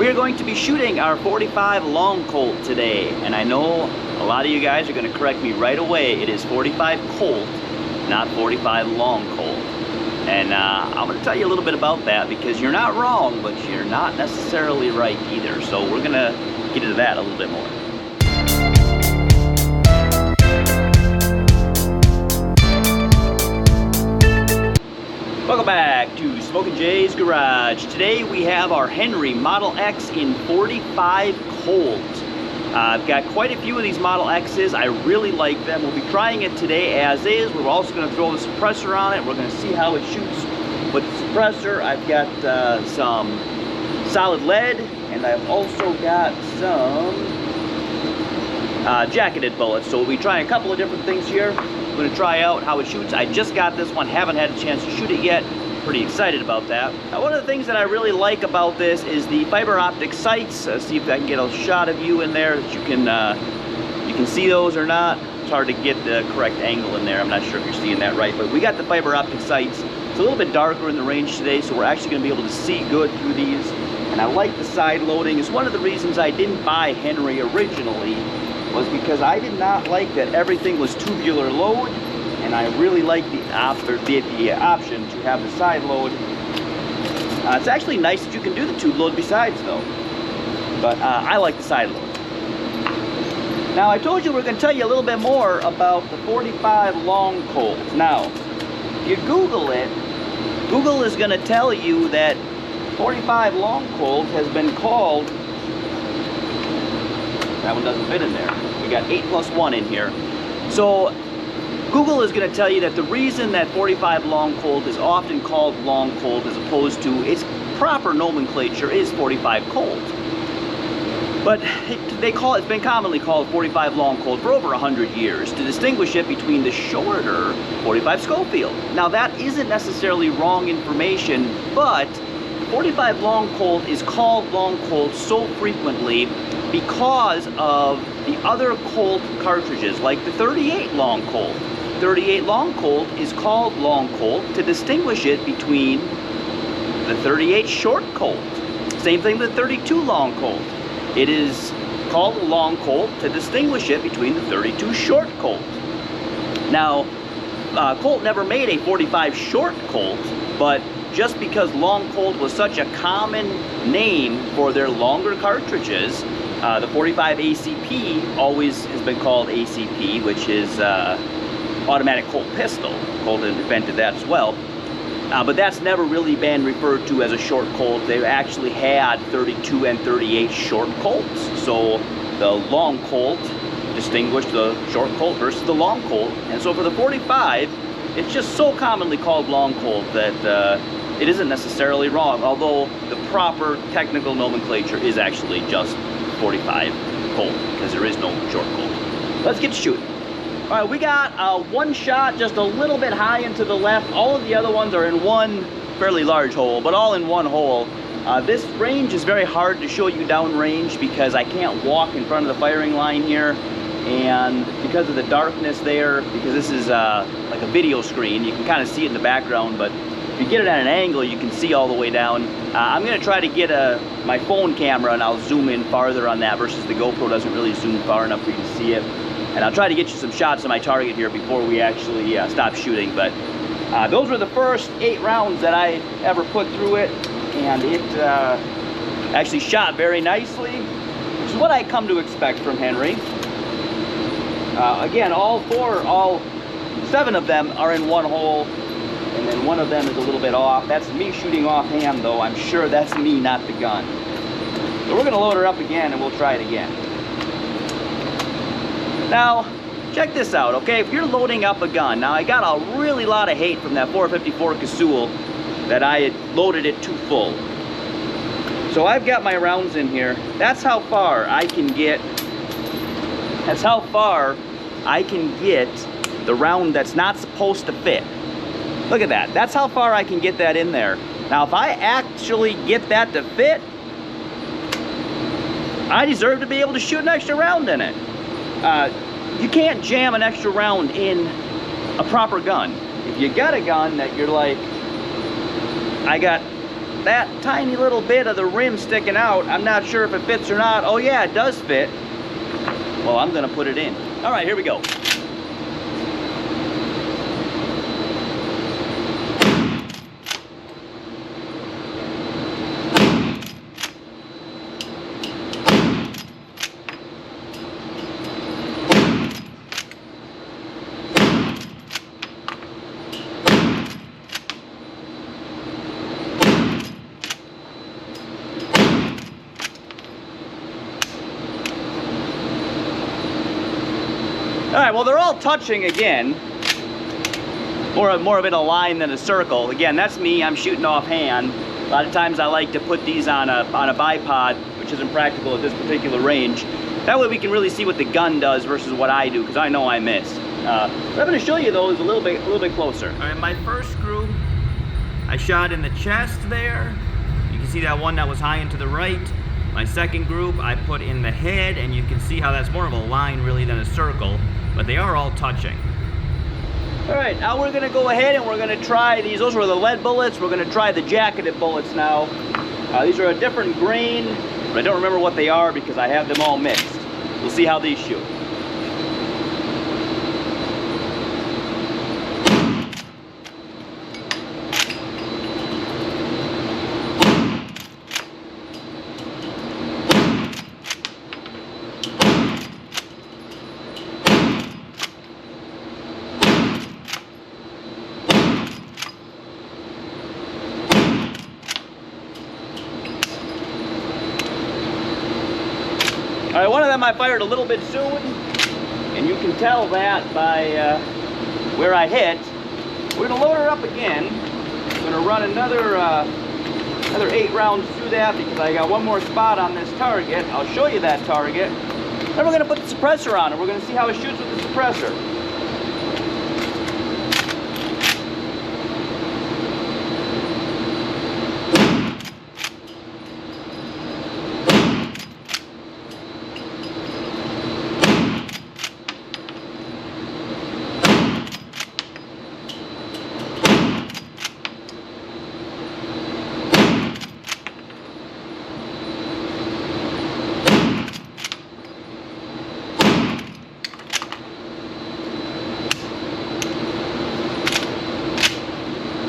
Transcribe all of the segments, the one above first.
We are going to be shooting our 45 long Colt today, and I know a lot of you guys are going to correct me right away. It is 45 Colt, not 45 long Colt. And I'm going to tell you a little bit about that, because you're not wrong, but you're not necessarily right either. So we're going to get into that a little bit more. Welcome back to Smok'n Jay's Garage. Today we have our Henry Model X in 45 Colt. I've got quite a few of these Model X's. I really like them. We'll be trying it today as is. We're also going to throw the suppressor on it. We're going to see how it shoots with the suppressor. I've got some solid lead, and I've also got some jacketed bullets. So we'll be trying a couple of different things here. I'm going to try out how it shoots. I just got this one, haven't had a chance to shoot it yet. Pretty excited about that. Now, one of the things that I really like about this is the fiber optic sights. See if I can get a shot of you in there that you can see those or not. It's hard to get the correct angle in there. I'm not sure if you're seeing that right, but we got the fiber optic sights. It's a little bit darker in the range today, so we're actually going to be able to see good through these. And I like the side loading. It's one of the reasons I didn't buy Henry originally, was because I did not like that everything was tubular load, and I really like the option to have the side load. It's actually nice that you can do the tube load besides though, but I like the side load. Now, I told you we're going to tell you a little bit more about the 45 long Colt. Now, if you Google it, Google is going to tell you that 45 long Colt has been called, that one doesn't fit in there. We got 8+1 in here. So Google is going to tell you that the reason that 45 long Colt is often called long Colt as opposed to its proper nomenclature is 45 Colt. But it's been commonly called 45 long Colt for over 100 years to distinguish it between the shorter 45 Schofield. Now, that isn't necessarily wrong information, but 45 long Colt is called long Colt so frequently because of the other Colt cartridges, like the 38 long Colt. 38 long Colt is called long Colt to distinguish it between the 38 short Colt. Same thing with the 32 long Colt. It is called long Colt to distinguish it between the 32 short Colt. Now, Colt never made a 45 short Colt, but just because long Colt was such a common name for their longer cartridges, the 45 ACP always has been called ACP, which is automatic Colt pistol. Colt invented that as well. But that's never really been referred to as a short Colt. They've actually had 32 and 38 short Colts. So the long Colt distinguished the short Colt versus the long Colt. And so for the 45, it's just so commonly called long Colt that it isn't necessarily wrong, although the proper technical nomenclature is actually just 45 Colt, because there is no short Colt. Let's get shooting. All right, we got one shot just a little bit high into the left. All of the other ones are in one fairly large hole, but all in one hole. This range is very hard to show you downrange because I can't walk in front of the firing line here, and because of the darkness there, because this is like a video screen, you can kind of see it in the background, but if you get it at an angle, you can see all the way down. I'm going to try to get my phone camera, and I'll zoom in farther on that versus the GoPro doesn't really zoom far enough for you to see it. And I'll try to get you some shots of my target here before we actually stop shooting. But those were the first 8 rounds that I ever put through it, and it actually shot very nicely, which is what I come to expect from Henry. Again, all 7 of them are in one hole, and then one of them is a little bit off. That's me shooting offhand, though. I'm sure that's me, not the gun. So we're going to load her up again, and we'll try it again. Now, check this out, okay? If you're loading up a gun, now I got a really lot of hate from that 454 Casull that I had loaded it too full. So I've got my rounds in here. That's how far I can get. That's how far I can get the round that's not supposed to fit. Look at that. That's how far I can get that in there. Now, if I actually get that to fit, I deserve to be able to shoot an extra round in it. You can't jam an extra round in a proper gun. If you got a gun that you're like, I got that tiny little bit of the rim sticking out, I'm not sure if it fits or not. Oh yeah, it does fit. Well, I'm gonna put it in. All right, here we go. All right, well, they're all touching again. More of it a line than a circle. Again, that's me, I'm shooting offhand. A lot of times I like to put these on a bipod, which isn't practical at this particular range. That way we can really see what the gun does versus what I do, because I know I missed. What I'm gonna show you though is a little bit closer. All right, my first group, I shot in the chest there. You can see that one that was high and to the right. My second group, I put in the head, and you can see how that's more of a line really than a circle, but they are all touching. All right, now we're gonna go ahead and we're gonna try these. Those were the lead bullets. We're gonna try the jacketed bullets now. These are a different grain, but I don't remember what they are because I have them all mixed. We'll see how these shoot. All right, one of them I fired a little bit soon, and you can tell that by where I hit. We're gonna load her up again. I'm gonna run another 8 rounds through that because I got one more spot on this target. I'll show you that target. Then we're gonna put the suppressor on it. We're gonna see how it shoots with the suppressor.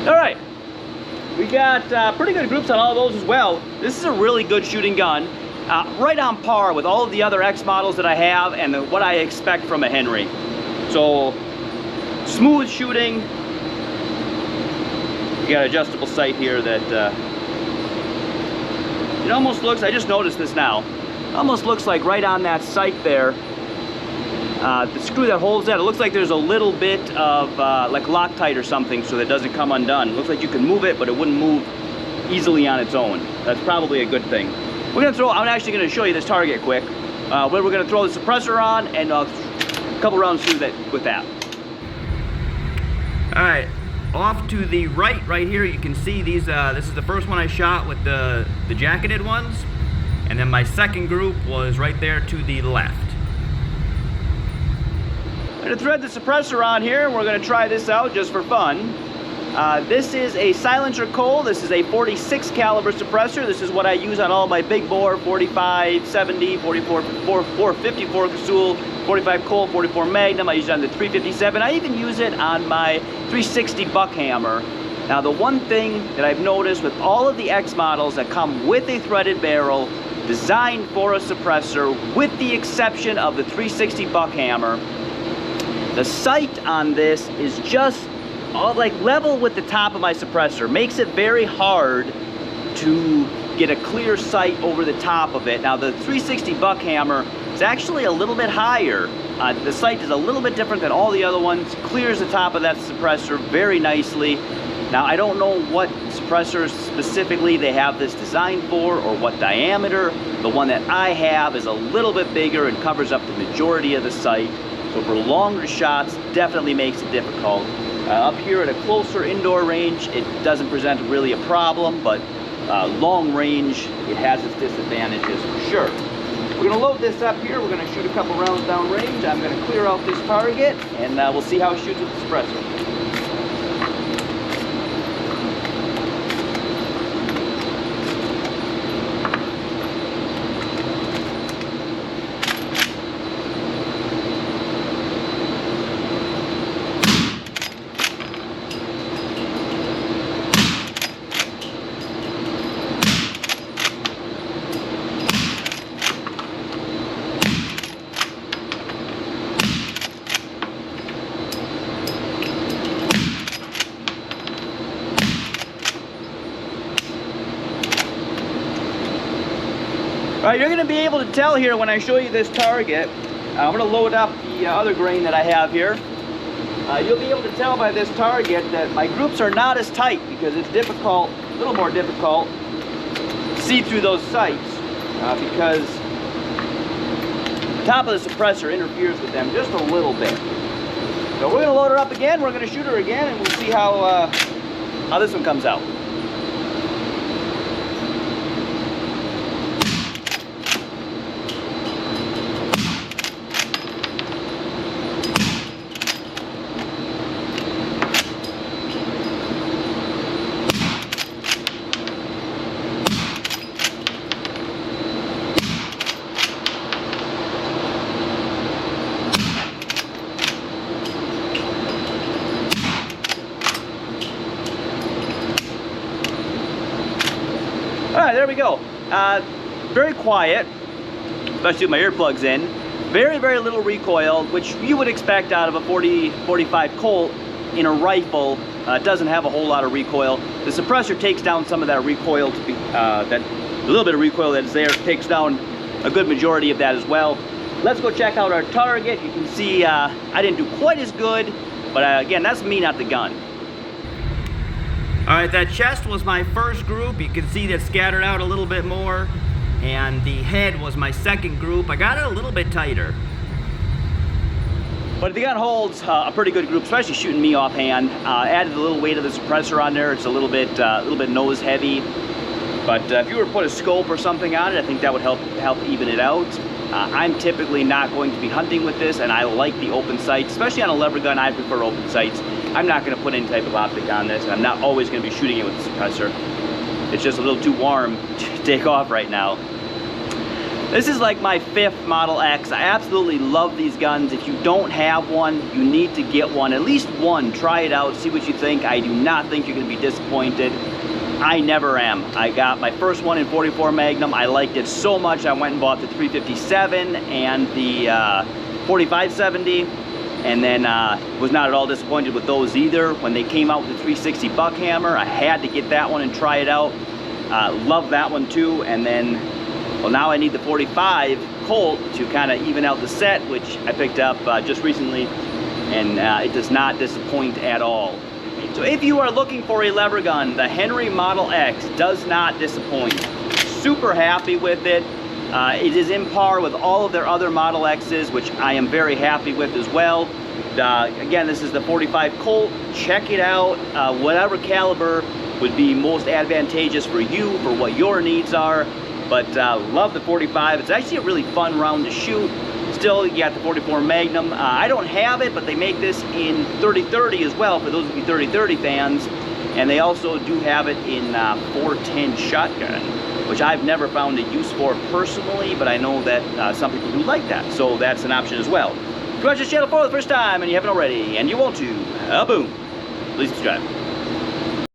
All right, we got pretty good groups on all those as well. This is a really good shooting gun, right on par with all of the other X models that I have and what I expect from a Henry. So, smooth shooting. You got adjustable sight here that it almost looks, I just noticed this now, almost looks like right on that sight there, the screw that holds that, it looks like there's a little bit of like Loctite or something so that it doesn't come undone. It looks like you can move it, but it wouldn't move easily on its own. That's probably a good thing. We're gonna throw, I'm actually gonna show you this target quick. Where we're gonna throw the suppressor on and a couple rounds through that with that. All right, off to the right here, you can see these, this is the first one I shot with the jacketed ones. And then my second group was right there to the left. I'm going to thread the suppressor on here, and we're going to try this out just for fun. This is a silencer Colt. This is a 46 caliber suppressor. This is what I use on all my big bore, 45, 70, 44, 454 Casull, 45 Colt, 44 Magnum. I use it on the 357. I even use it on my 360 Buckhammer. Now, the one thing that I've noticed with all of the X models that come with a threaded barrel, designed for a suppressor, with the exception of the 360 Buckhammer, the sight on this is just like level with the top of my suppressor. Makes it very hard to get a clear sight over the top of it. Now the 360 Buckhammer is actually a little bit higher. The sight is a little bit different than all the other ones. Clears the top of that suppressor very nicely. Now I don't know what suppressors specifically they have this designed for or what diameter. The one that I have is a little bit bigger and covers up the majority of the sight. So for longer shots, definitely makes it difficult. Up here at a closer indoor range, it doesn't present really a problem, but long range, it has its disadvantages for sure. We're gonna load this up here. We're gonna shoot a couple rounds down range. I'm gonna clear out this target, and we'll see how it shoots with the suppressor. Alright, you're going to be able to tell here when I show you this target. I'm going to load up the other grain that I have here. You'll be able to tell by this target that my groups are not as tight because it's difficult, a little more difficult to see through those sights because the top of the suppressor interferes with them just a little bit. So we're going to load her up again, we're going to shoot her again, and we'll see how this one comes out. Alright, there we go. Very quiet, especially with my earplugs in. Very, very little recoil, which you would expect out of a 45 Colt in a rifle. It doesn't have a whole lot of recoil. The suppressor takes down some of that recoil, that little bit of recoil that is there, takes down a good majority of that as well. Let's go check out our target. You can see I didn't do quite as good, but again, that's me, not the gun. Alright, that chest was my first group. You can see that scattered out a little bit more. And the head was my second group. I got it a little bit tighter. But the gun holds a pretty good group, especially shooting me offhand. Added a little weight of the suppressor on there. It's a little bit nose heavy. But if you were to put a scope or something on it, I think that would help even it out. I'm typically not going to be hunting with this, and I like the open sights, especially on a lever gun. I prefer open sights. I'm not going to put any type of optic on this, and I'm not always going to be shooting it with the suppressor. It's just a little too warm to take off right now. This is like my 5th Model X. I absolutely love these guns. If you don't have one, you need to get one. At least one. Try it out. See what you think. I do not think you're going to be disappointed. I never am. I got my first one in 44 Magnum. I liked it so much I went and bought the 357 and the 4570, and then was not at all disappointed with those either. When they came out with the 360 Buckhammer, I had to get that one and try it out. Love that one too. And then, well, now I need the 45 Colt to kind of even out the set, which I picked up just recently, and it does not disappoint at all. So if you are looking for a lever gun, the Henry Model X does not disappoint. Super happy with it. It is in par with all of their other Model X's, which I am very happy with as well. Again, this is the 45 Colt. Check it out. Whatever caliber would be most advantageous for you, for what your needs are. But love the 45. It's actually a really fun round to shoot. Still, you got the 44 Magnum. I don't have it, but they make this in 30-30 as well, for those of you 30-30 fans. And they also do have it in 410 shotgun, which I've never found a use for personally, but I know that some people do like that. So that's an option as well. If you watch this channel for the first time and you haven't already, and you want to, boom, please subscribe.